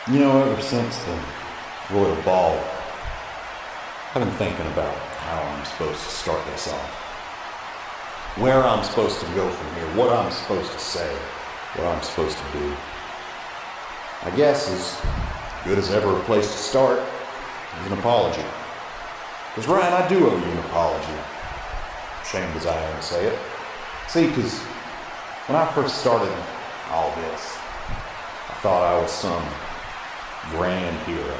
You know, ever since the Royal Ball, I've been thinking about how I'm supposed to start this off. Where I'm supposed to go from here, what I'm supposed to say, what I'm supposed to do. I guess as good as ever a place to start is an apology. Because Ryan, I do owe you an apology. Ashamed as I am to say it. See, because when I first started all this, I thought I was some grand hero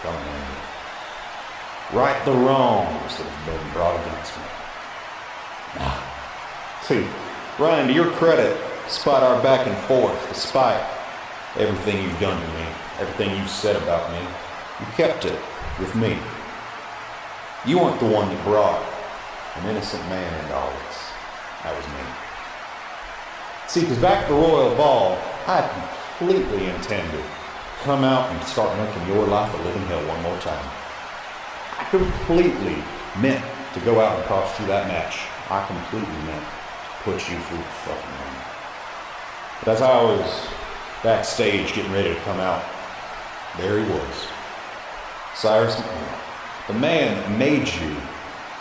coming in. Right the wrongs that have been brought against me. Now, see, Ryan, to your credit, despite our back and forth, despite everything you've done to me, everything you've said about me, you kept it with me. You weren't the one that brought an innocent man into all this. That was me. See, because back at the Royal Ball, I completely intended to come out and start making your life a living hell one more time. I completely meant to go out and cost you that match. I completely meant to put you through the fucking ring. But as I was backstage getting ready to come out, there he was. Cyrus McNeil, the man that made you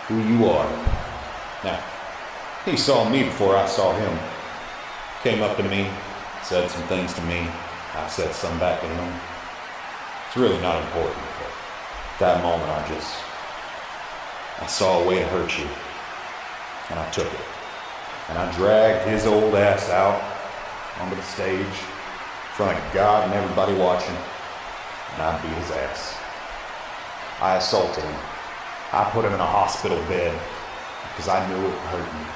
who you are. Now, he saw me before I saw him. Came up to me, said some things to me. I said some back to him. It's really not important, but at that moment I saw a way to hurt you. And I took it. And I dragged his old ass out onto the stage in front of God and everybody watching. And I beat his ass. I assaulted him. I put him in a hospital bed because I knew it would hurt you.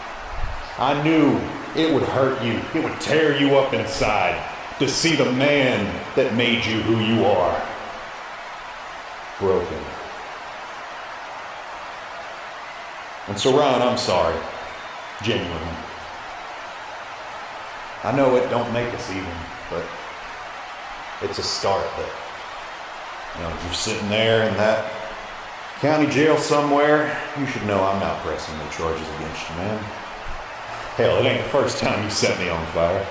I knew it would hurt you. It would tear you up inside to see the man that made you who you are. Broken. And so Ryan, I'm sorry. Genuinely. I know it don't make us even, but it's a start that, you're sitting there in that county jail somewhere, you should know I'm not pressing no charges against you, man. Hell, it ain't the first time you set me on fire.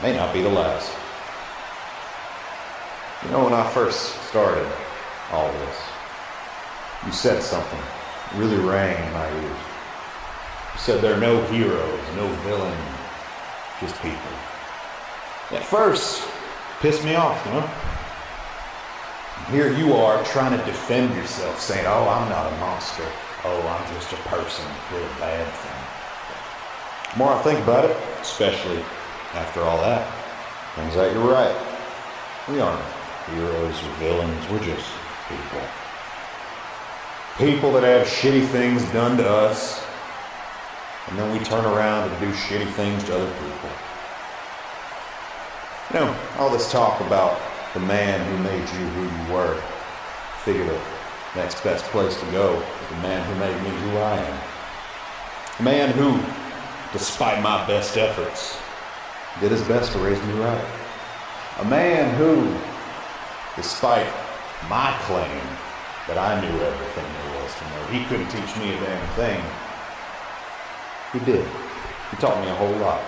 May not be the last. You know, when I first started all this, you said something that really rang in my ears. You said there are no heroes, no villains, just people. At first, it pissed me off, And here you are trying to defend yourself, saying, oh, I'm not a monster. Oh, I'm just a person with a bad thing. The more I think about it, especially after all that, turns out you're right. We aren't heroes or villains, we're just people. People that have shitty things done to us, and then we turn around and do shitty things to other people. All this talk about the man who made you who you were. Figure the next best place to go is the man who made me who I am. A man who, despite my best efforts, did his best to raise me right. A man who, despite my claim that I knew everything there was to know, he couldn't teach me a damn thing, he did. He taught me a whole lot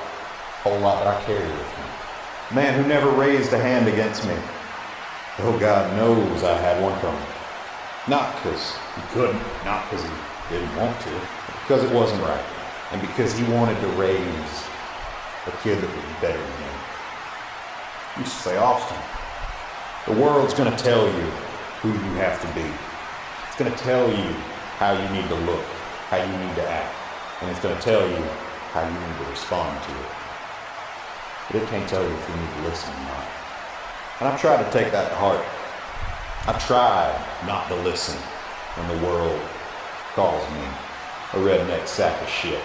that I carry with me. A man who never raised a hand against me. Oh, God knows I had one coming. Not because he couldn't, not because he didn't want to, but because it wasn't right. And because he wanted to raise a kid that was better than him. He used to say, Austin, the world's going to tell you who you have to be. It's going to tell you how you need to look, how you need to act. And it's going to tell you how you need to respond to it. But it can't tell you if you need to listen or not. And I've tried to take that to heart. I've tried not to listen when the world calls me a redneck sack of shit.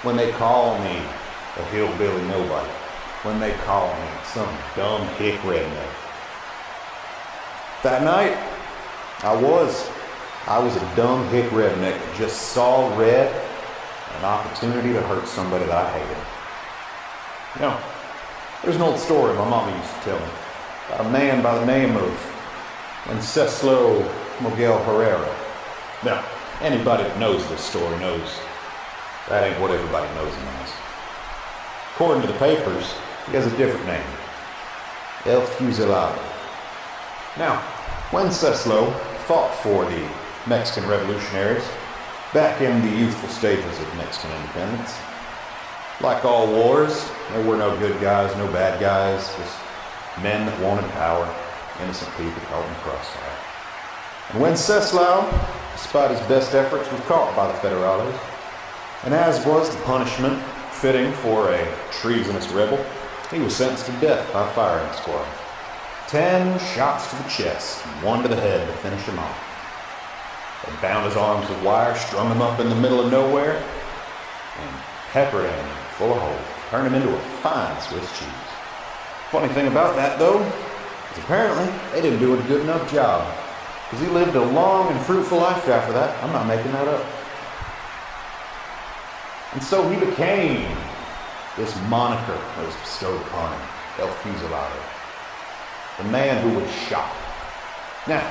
When they call me a hillbilly nobody. When they call me some dumb hick redneck. That night, I was a dumb hick redneck that just saw red, an opportunity to hurt somebody that I hated. There's an old story my mama used to tell me about a man by the name of Wenceslas Miguel Herrera. Now, anybody that knows this story knows that ain't what everybody knows him as. According to the papers, he has a different name. El Fusilado. Now, Wenceslao fought for the Mexican revolutionaries back in the youthful stages of Mexican independence. Like all wars, there were no good guys, no bad guys, just men that wanted power, innocent people caught in the crossfire. And Wenceslao, despite his best efforts, was caught by the Federales, and as was the punishment fitting for a treasonous rebel, he was sentenced to death by firing squad. 10 shots to the chest and 1 to the head to finish him off. They bound his arms with wire, strung him up in the middle of nowhere, and peppered him full of holes, turned him into a fine Swiss cheese. Funny thing about that, though, is apparently they didn't do a good enough job, because he lived a long and fruitful life after that. I'm not making that up. And so he became this moniker that was bestowed upon him, El Fusilado, the man who was shot. Now,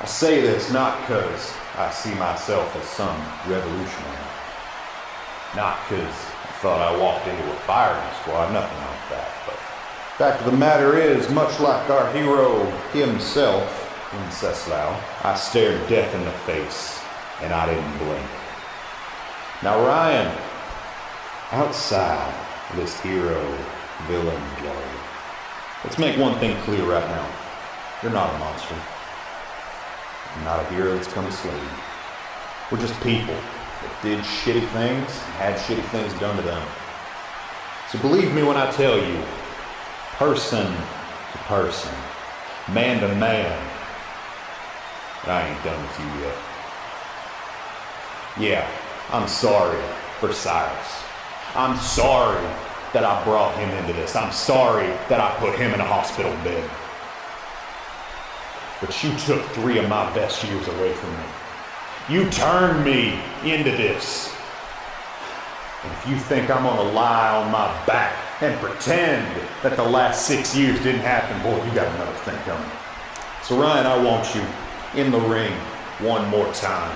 I say this not because I see myself as some revolutionary, not because I thought I walked into a firing squad, nothing like that, but the fact of the matter is, much like our hero himself, Wenceslao, I stared death in the face, and I didn't blink. Now Ryan, outside this hero-villain jargon, let's make one thing clear right now. You're not a monster. You're not a hero that's come to slay you. We're just people that did shitty things and had shitty things done to them. So believe me when I tell you, person to person, man to man, I ain't done with you yet. Yeah, I'm sorry for Cyrus. I'm sorry that I brought him into this. I'm sorry that I put him in a hospital bed. But you took 3 of my best years away from me. You turned me into this. And if you think I'm gonna lie on my back and pretend that the last 6 years didn't happen, boy, you got another thing coming. So Ryan, I want you in the ring one more time.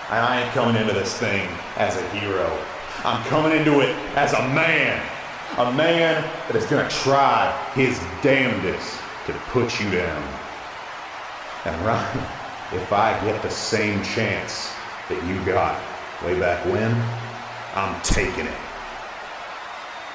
And I ain't coming into this thing as a hero. I'm coming into it as a man that is gonna try his damnedest to put you down. And Ryan, if I get the same chance that you got way back when, I'm taking it.